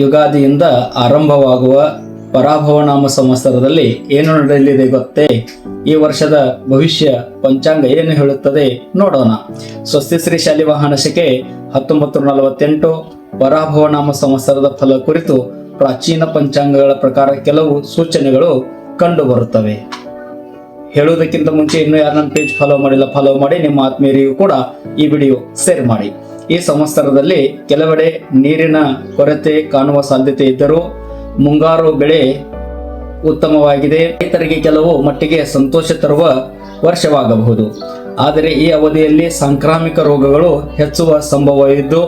ಯುಗಾದಿಯಿಂದ ಆರಂಭವಾಗುವ ಪರಾಭವನಾಮ ಸಂವತ್ಸರದಲ್ಲಿ ಏನು ನಡೆಯಲಿದೆ ಗೊತ್ತೇ? ಈ ವರ್ಷದ ಭವಿಷ್ಯ ಪಂಚಾಂಗ ಏನು ಹೇಳುತ್ತದೆ ನೋಡೋಣ. ಸ್ವಸ್ತಿಶ್ರೀ ಶಾಲಿವಾಹನ ಶಕೆ 1948 ಪರಾಭವನಾಮ ಸಂವತ್ಸರದ ಫಲ ಕುರಿತು ಪ್ರಾಚೀನ ಪಂಚಾಂಗಗಳ ಪ್ರಕಾರ ಕೆಲವು ಸೂಚನೆಗಳು ಕಂಡು ಬರುತ್ತವೆ. ಹೇಳುವುದಕ್ಕಿಂತ ಮುಂಚೆ ಇನ್ನೂ ಯಾರು ನನ್ನ ಪೇಜ್ ಫಾಲೋ ಮಾಡಿಲ್ಲ, ಫಾಲೋ ಮಾಡಿ. ನಿಮ್ಮ ಆತ್ಮೀಯರಿಗೂ ಕೂಡ ಈ ವಿಡಿಯೋ ಶೇರ್ ಮಾಡಿ. ಈ ಸಂವತ್ಸರದಲ್ಲಿ ಕೆಲವೆಡೆ ನೀರಿನ ಕೊರತೆ ಕಾಣುವ ಸಾಧ್ಯತೆ ಇದ್ದರೂ ಮುಂಗಾರು ಬೆಳೆ ಉತ್ತಮವಾಗಿದೆ. ರೈತರಿಗೆ ಕೆಲವು ಮಟ್ಟಿಗೆ ಸಂತೋಷ ತರುವ ವರ್ಷವಾಗಬಹುದು. ಆದರೆ ಈ ಅವಧಿಯಲ್ಲಿ ಸಾಂಕ್ರಾಮಿಕ ರೋಗಗಳು ಹೆಚ್ಚುವ ಸಂಭವವಿದ್ದು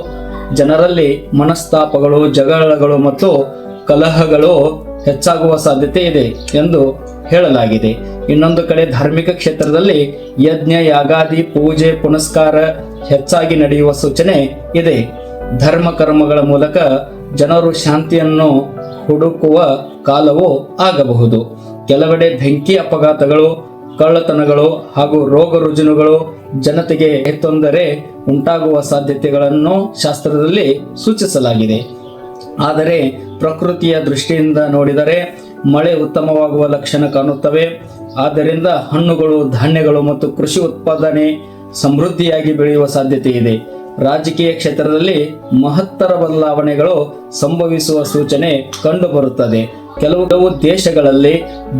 ಜನರಲ್ಲಿ ಮನಸ್ತಾಪಗಳು, ಜಗಳಗಳು ಮತ್ತು ಕಲಹಗಳು ಹೆಚ್ಚಾಗುವ ಸಾಧ್ಯತೆ ಇದೆ ಎಂದು ಹೇಳಲಾಗಿದೆ. ಇನ್ನೊಂದು ಕಡೆ ಧಾರ್ಮಿಕ ಕ್ಷೇತ್ರದಲ್ಲಿ ಯಜ್ಞ, ಯಾಗಾದಿ, ಪೂಜೆ, ಪುನಸ್ಕಾರ ಹೆಚ್ಚಾಗಿ ನಡೆಯುವ ಸೂಚನೆ ಇದೆ. ಧರ್ಮ ಕರ್ಮಗಳ ಮೂಲಕ ಜನರು ಶಾಂತಿಯನ್ನು ಹುಡುಕುವ ಕಾಲವೂ ಆಗಬಹುದು. ಕೆಲವೆಡೆ ಬೆಂಕಿ ಅಪಘಾತಗಳು, ಕಳ್ಳತನಗಳು ಹಾಗೂ ರೋಗ ರುಜಿನಗಳು ಜನತೆಗೆ ತೊಂದರೆ ಉಂಟಾಗುವ ಸಾಧ್ಯತೆಗಳನ್ನು ಶಾಸ್ತ್ರದಲ್ಲಿ ಸೂಚಿಸಲಾಗಿದೆ. ಆದರೆ ಪ್ರಕೃತಿಯ ದೃಷ್ಟಿಯಿಂದ ನೋಡಿದರೆ ಮಳೆ ಉತ್ತಮವಾಗುವ ಲಕ್ಷಣ ಕಾಣುತ್ತವೆ. ಆದ್ದರಿಂದ ಹಣ್ಣುಗಳು, ಧಾನ್ಯಗಳು ಮತ್ತು ಕೃಷಿ ಉತ್ಪಾದನೆ ಸಮೃದ್ಧಿಯಾಗಿ ಬೆಳೆಯುವ ಸಾಧ್ಯತೆ ಇದೆ. ರಾಜಕೀಯ ಕ್ಷೇತ್ರದಲ್ಲಿ ಮಹತ್ತರ ಬದಲಾವಣೆಗಳು ಸಂಭವಿಸುವ ಸೂಚನೆ ಕಂಡುಬರುತ್ತದೆ. ಕೆಲವು ದೇಶಗಳಲ್ಲಿ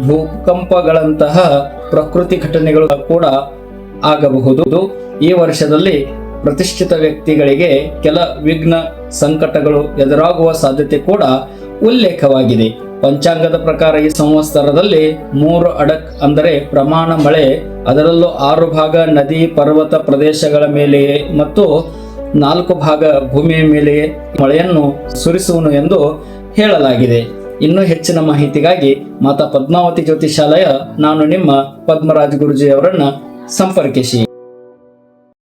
ಭೂಕಂಪಗಳಂತಹ ಪ್ರಕೃತಿ ಘಟನೆಗಳು ಕೂಡ ಆಗಬಹುದು. ಈ ವರ್ಷದಲ್ಲಿ ಪ್ರತಿಷ್ಠಿತ ವ್ಯಕ್ತಿಗಳಿಗೆ ಕೆಲ ವಿಘ್ನ ಸಂಕಟಗಳು ಎದುರಾಗುವ ಸಾಧ್ಯತೆ ಕೂಡ ಉಲ್ಲೇಖವಾಗಿದೆ. ಪಂಚಾಂಗದ ಪ್ರಕಾರ ಈ ಸಂವತ್ಸರದಲ್ಲಿ 3 ಅಡಕ್ ಅಂದರೆ ಪ್ರಮಾಣ ಮಳೆ, ಅದರಲ್ಲೂ 6 ಭಾಗ ನದಿ ಪರ್ವತ ಪ್ರದೇಶಗಳ ಮೇಲೆ ಮತ್ತು 4 ಭಾಗ ಭೂಮಿಯ ಮೇಲೆ ಮಳೆಯನ್ನು ಸುರಿಸುವನು ಎಂದು ಹೇಳಲಾಗಿದೆ. ಇನ್ನೂ ಹೆಚ್ಚಿನ ಮಾಹಿತಿಗಾಗಿ ಮಾತಾ ಪದ್ಮಾವತಿ ಜ್ಯೋತಿಷಾಲಯ, ನಾನು ನಿಮ್ಮ ಪದ್ಮರಾಜ್ ಗುರುಜಿ ಅವರನ್ನ ಸಂಪರ್ಕಿಸಿ.